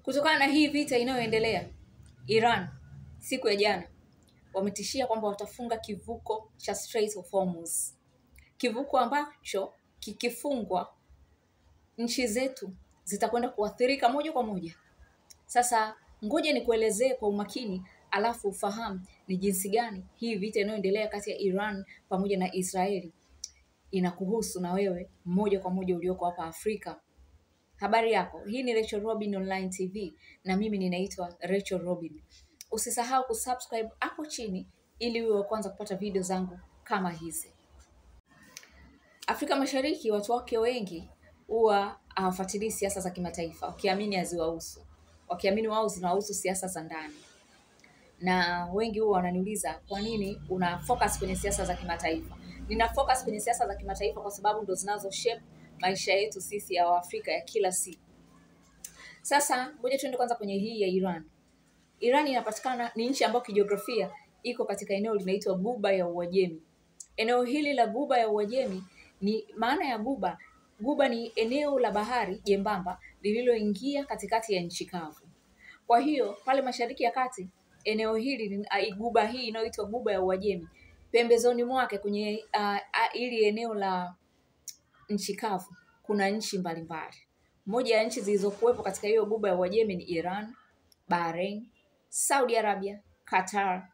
Kutokana na hii vita inayoendelea, Iran siku ya jana wametishia kwamba watafunga kivuko cha Strait of Hormuz. Kivuko ambacho kikifungwa nchi zetu zitakwenda kuathirika moja kwa moja. Sasa ngoja nikuelezee kwa umakini alafu ufahamu ni jinsi gani hii vita inayoendelea kati ya Iran pamoja na Israeli inakuhusu na wewe moja kwa moja ulioko hapa Afrika. Habari yako, hii ni Rachel Robin Online TV na mimi ninaitwa Rachel Robin. Usisahau kusubscribe hapo chini ili uwe wa kwanza kupata video zangu kama hizi. Afrika Mashariki watu wake wengi huwa hawafuatilii siasa za kimataifa, wakiamini haziwahusu. Wakiamini wao zinahusu siasa za ndani. Na wengi huwa wananiuliza kwa nini una focus kwenye siasa za kimataifa? Nina focus kwenye siasa za kimataifa kwa sababu ndo zinazo shape maisha yetu sisi ya Waafrika ya kila siku. Sasa ngoja tuende kwanza kwenye hii ya Iran. Iran inapatikana, ni nchi ambayo kijiografia iko katika eneo linaitwa Ghuba ya Uajemi. Eneo hili la Ghuba ya Uajemi, ni maana ya Ghuba. Ghuba ni eneo la bahari jembamba lililoingia katikati ya nchi kavu. Kwa hiyo pale Mashariki ya Kati, eneo hili Ghuba hii inayoitwa Ghuba ya Uajemi, pembezoni mwake kwenye ili eneo la nchi kavu kuna nchi mbalimbali. Moja ya nchi zilizokuwepo katika hiyo Ghuba ya Uajemi ni Iran, Bahrain, Saudi Arabia, Qatar,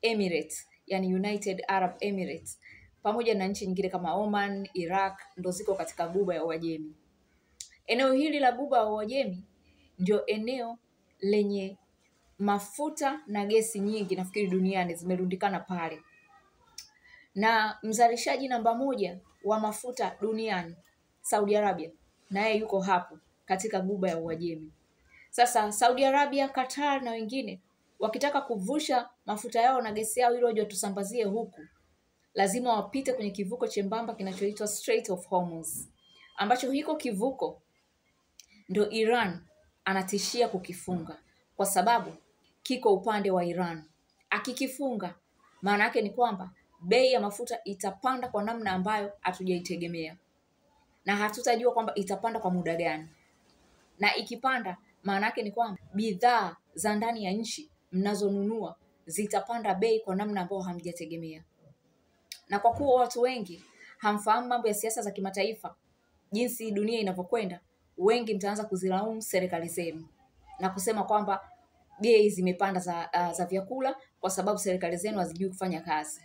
Emirates, yani United Arab Emirates, pamoja na nchi nyingine kama Oman, Iraq, ndo ziko katika Ghuba ya Uajemi. Eneo hili la Ghuba ya Uajemi ndio eneo lenye mafuta na gesi nyingi nafikiri duniani zimerundikana pale. Na mzalishaji namba moja wa mafuta duniani, Saudi Arabia, naye yuko hapo katika Ghuba ya Uajemi. Sasa Saudi Arabia, Qatar na wengine wakitaka kuvusha mafuta yao na gesi yao ili waje watusambazie huku, lazima wapite kwenye kivuko chembamba kinachoitwa Strait of Hormuz, ambacho hiko kivuko ndio Iran anatishia kukifunga kwa sababu kiko upande wa Iran. Akikifunga maana yake ni kwamba bei ya mafuta itapanda kwa namna ambayo hatujaitegemea, na hatutajua kwamba itapanda kwa muda gani. Na ikipanda maana yake ni kwamba bidhaa za ndani ya nchi mnazonunua zitapanda bei kwa namna ambayo hamjategemea. Na kwa kuwa watu wengi hamfahamu mambo ya siasa za kimataifa, jinsi dunia inavyokwenda, wengi mtaanza kuzilaumu serikali zenu na kusema kwamba bei zimepanda za vyakula kwa sababu serikali zenu hazijui kufanya kazi.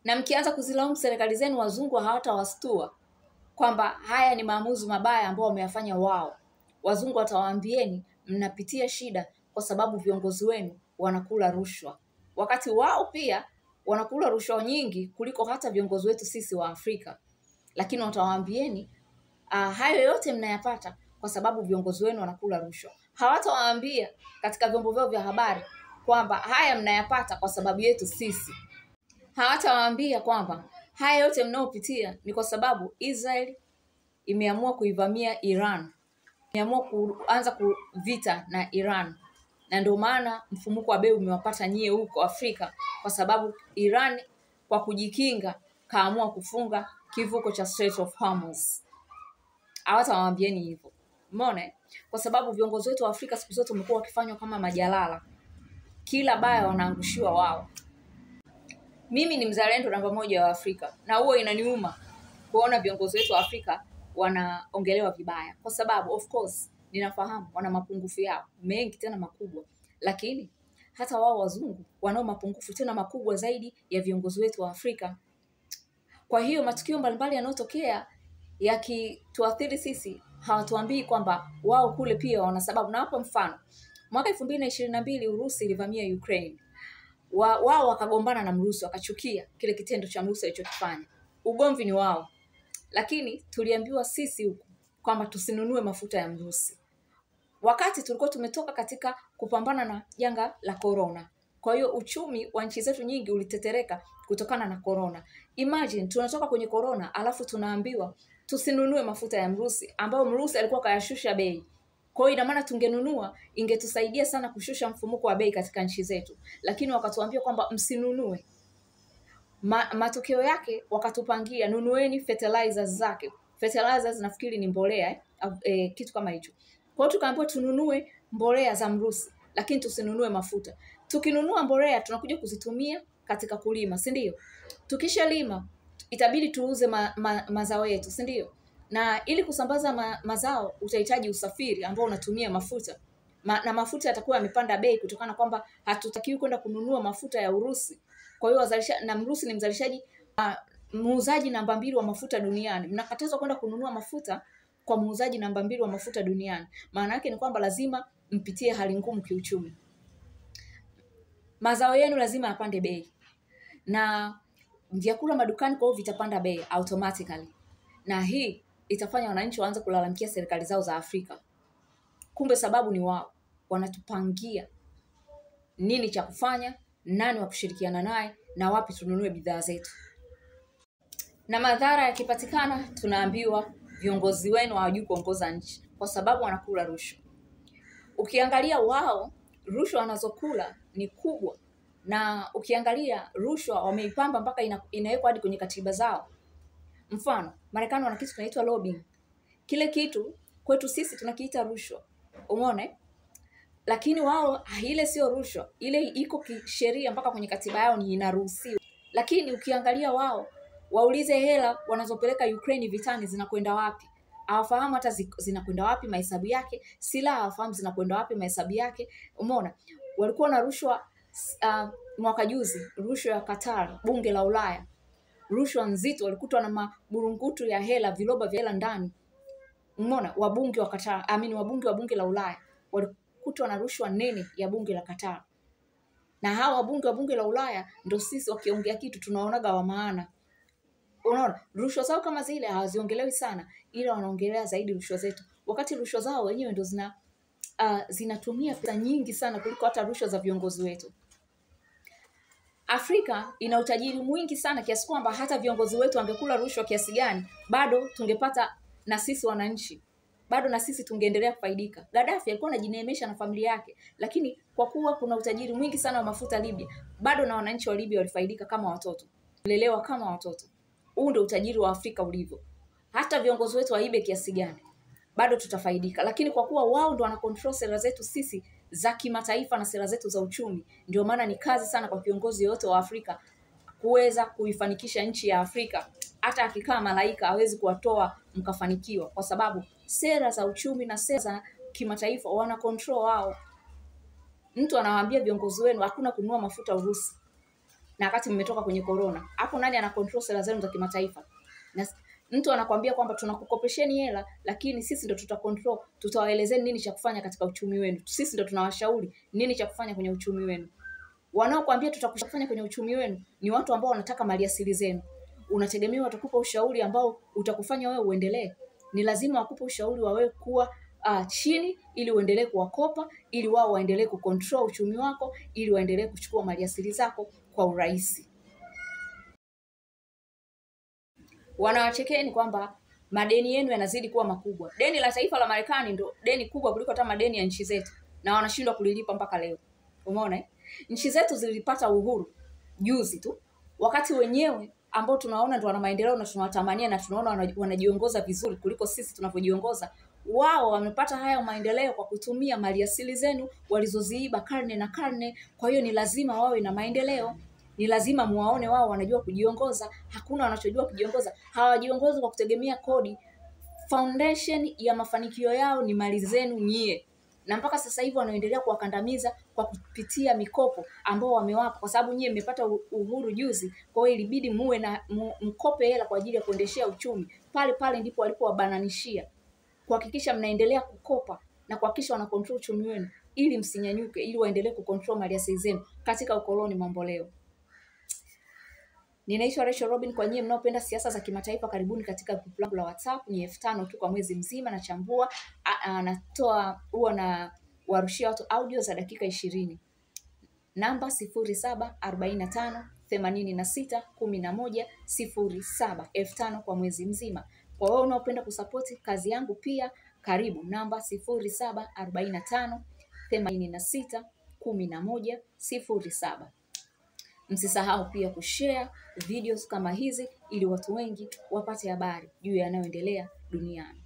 Na mkianza kuzilaumu serikali zenu, wazungu hawatawastua kwamba haya ni maamuzi mabaya ambao wameyafanya wao. Wazungu watawaambieni mnapitia shida kwa sababu viongozi wenu wanakula rushwa, wakati wao pia wanakula rushwa nyingi kuliko hata viongozi wetu sisi wa Afrika. Lakini watawaambieni hayo yote mnayapata kwa sababu viongozi wenu wanakula rushwa. Hawatawaambia katika vyombo vyao vya habari kwamba haya mnayapata kwa sababu yetu sisi. Hawatawaambia kwamba haya yote mnaopitia ni kwa sababu Israel imeamua kuivamia Iran, imeamua kuanza vita na Iran, na ndio maana mfumuko wa bei umewapata nyie huko Afrika, kwa sababu Iran kwa kujikinga kaamua kufunga kivuko cha Strait of Hormuz. Hawatawaambieni hivyo. Umeona? Kwa sababu viongozi wetu wa Afrika siku zote wamekuwa wakifanywa kama majalala. Kila baya wanaangushiwa wao. Mimi ni mzalendo namba moja wa Afrika, na huo inaniuma kuona viongozi wetu wa Afrika wanaongelewa vibaya, kwa sababu of course ninafahamu wana mapungufu yao mengi tena makubwa, lakini hata wao wazungu wanao mapungufu tena makubwa zaidi ya viongozi wetu wa Afrika. Kwa hiyo matukio mbalimbali yanayotokea yakituathiri sisi, hawatuambii kwamba wao kule pia wana sababu. Na hapo mfano, mwaka 2022 Urusi ilivamia Ukraine. Wao wakagombana na Mrusi, wakachukia kile kitendo cha Mrusi alichokifanya. Ugomvi ni wao. Lakini tuliambiwa sisi huku kwamba tusinunue mafuta ya Mrusi, wakati tulikuwa tumetoka katika kupambana na janga la corona. Kwa hiyo uchumi wa nchi zetu nyingi ulitetereka kutokana na corona. Imagine tunatoka kwenye corona alafu tunaambiwa tusinunue mafuta ya Mrusi ambayo Mrusi alikuwa kayashusha bei. Kwa hiyo ina maana tungenunua, ingetusaidia sana kushusha mfumuko wa bei katika nchi zetu, lakini wakatuambia kwamba msinunue. Matokeo yake wakatupangia nunueni fertilizers zake. Fertilizers nafikiri ni mbolea kitu kama hicho. Kwa hiyo tukaambiwa tununue mbolea za mrusi, lakini tusinunue mafuta. Tukinunua mbolea tunakuja kuzitumia katika kulima, si ndio? Tukishalima itabidi tuuze mazao yetu, si ndio? Na ili kusambaza mazao utahitaji usafiri ambao unatumia mafuta. Na mafuta yatakuwa yamepanda bei kutokana kwamba hatutakiwi kwenda kununua mafuta ya Urusi. Kwa hiyo na Mrusi ni mzalishaji muuzaji namba 2 wa mafuta duniani. Mnakatazwa kwenda kununua mafuta kwa muuzaji namba 2 wa mafuta duniani. Maana yake ni kwamba lazima mpitie hali ngumu kiuchumi. Mazao yenu lazima yapande bei. Na vyakula madukani kwa hiyo vitapanda bei automatically. Na hii itafanya wananchi waanze kulalamikia serikali zao za Afrika. Kumbe sababu ni wao. Wanatupangia nini cha kufanya, nani wa kushirikiana naye, na wapi tununue bidhaa zetu. Na madhara yakipatikana tunaambiwa viongozi wenu hawajui kuongoza nchi kwa sababu wanakula rushwa. Ukiangalia wao rushwa wanazokula ni kubwa, na ukiangalia rushwa wameipamba mpaka inawekwa hadi kwenye katiba zao. Mfano, Marekani wana kitu kinaitwa lobbying. Kile kitu kwetu sisi tunakiita rushwa. Umeona? Lakini wao ile sio rushwa. Ile iko kisheria mpaka kwenye katiba yao ni inaruhusiwa. Lakini ukiangalia wao, waulize hela wanazopeleka Ukraine vitani zinakwenda wapi? Hawafahamu hata zinakwenda wapi mahesabu yake. Silaha hawafahamu zinakwenda wapi mahesabu yake. Umeona? Walikuwa na rushwa mwaka juzi, rushwa ya Qatar, bunge la Ulaya. Rushwa nzito, walikutwa na maburungutu ya hela, viloba vya hela ndani. Umeona? Wabunge wa Qatar, wabunge wa bunge la Ulaya walikutwa na rushwa nene ya bunge la Qatar. Na hawa wabunge wa bunge la Ulaya ndio sisi wakiongea kitu tunaonaga wa maana. Unaona? Rushwa zao kama zile hawaziongelewi sana, ila wanaongelea zaidi rushwa zetu. Wakati rushwa zao wenyewe ndio zinatumia pesa nyingi sana kuliko hata rushwa za viongozi wetu. Afrika ina utajiri mwingi sana kiasi kwamba hata viongozi wetu wangekula rushwa kiasi gani, bado tungepata na sisi wananchi. Bado na sisi tungeendelea kufaidika. Gaddafi alikuwa anajineemesha na familia yake, lakini kwa kuwa kuna utajiri mwingi sana wa mafuta Libya, bado na wananchi wa Libya walifaidika kama watoto. Walilelewa kama watoto. Huu ndio utajiri wa Afrika ulivyo. Hata viongozi wetu waibe kiasi gani, bado tutafaidika. Lakini kwa kuwa wao ndio wana control sera zetu sisi za kimataifa na sera zetu za uchumi, ndio maana ni kazi sana kwa kiongozi yote wa Afrika kuweza kuifanikisha nchi ya Afrika. Hata akikaa malaika hawezi kuwatoa mkafanikiwa, kwa sababu sera za uchumi na sera za kimataifa wana control wao. Mtu anawaambia viongozi wenu hakuna kununua mafuta Urusi, na wakati mmetoka kwenye corona. Hapo nani ana control sera zenu za kimataifa? Na mtu anakuambia kwamba tunakukopesheni hela, lakini sisi ndo tutacontrol, tutawaelezeni nini cha kufanya katika uchumi wenu. Sisi ndo tunawashauri nini cha kufanya kwenye uchumi wenu. Wanaokuambia tutakufanya kwenye uchumi wenu ni watu ambao wanataka maliasili zenu. Unategemea watakupa ushauri ambao utakufanya wewe uendelee? Ni lazima wakupe ushauri wa wewe kuwa chini ili uendelee kuwakopa, ili wao waendelee kucontrol uchumi wako, ili waendelee kuchukua maliasili zako kwa urahisi. Wanawachekeni kwamba madeni yenu yanazidi kuwa makubwa. Deni la taifa la Marekani ndo deni kubwa kuliko hata madeni ya nchi zetu, na wanashindwa kulilipa mpaka leo. Umeona? Nchi zetu zilipata uhuru juzi tu, wakati wenyewe ambao tunaona ndio wana maendeleo na tunawatamania na tunaona wanajiongoza vizuri kuliko sisi tunavyojiongoza. Wao wamepata haya maendeleo kwa kutumia maliasili zenu walizoziiba karne na karne. Kwa hiyo ni lazima wawe na maendeleo. Ni lazima muwaone wao wanajua kujiongoza. Hakuna wanachojua kujiongoza. Hawajiongozi kwa kutegemea kodi. Foundation ya mafanikio yao ni mali zenu nyie. Na mpaka sasa hivi wanaendelea kuwakandamiza kwa kupitia mikopo ambao wamewapa, kwa sababu nyie mmepata uhuru juzi. Kwa hiyo ilibidi muwe na mkope hela kwa ajili ya kuendeshea uchumi. Pale ndipo walipowabananishia, kuhakikisha mnaendelea kukopa na kuhakikisha wana control uchumi wenu ili msinyanyuke, ili waendelee kucontrol maliasili zenu katika ukoloni mambo leo. Ninaitwa Rachel Robin. Kwa nyie mnaopenda siasa za kimataifa, karibuni katika group langu la WhatsApp. Ni 5,000 tu kwa mwezi mzima, nachambua, huwa na warushia watu audio za dakika 20. Namba 0745861107. 5,000 kwa mwezi mzima. Kwa wewe unaopenda kusapoti kazi yangu pia, karibu. Namba 0745861107. Msisahau pia kushare videos kama hizi ili watu wengi wapate habari juu ya yanayoendelea duniani.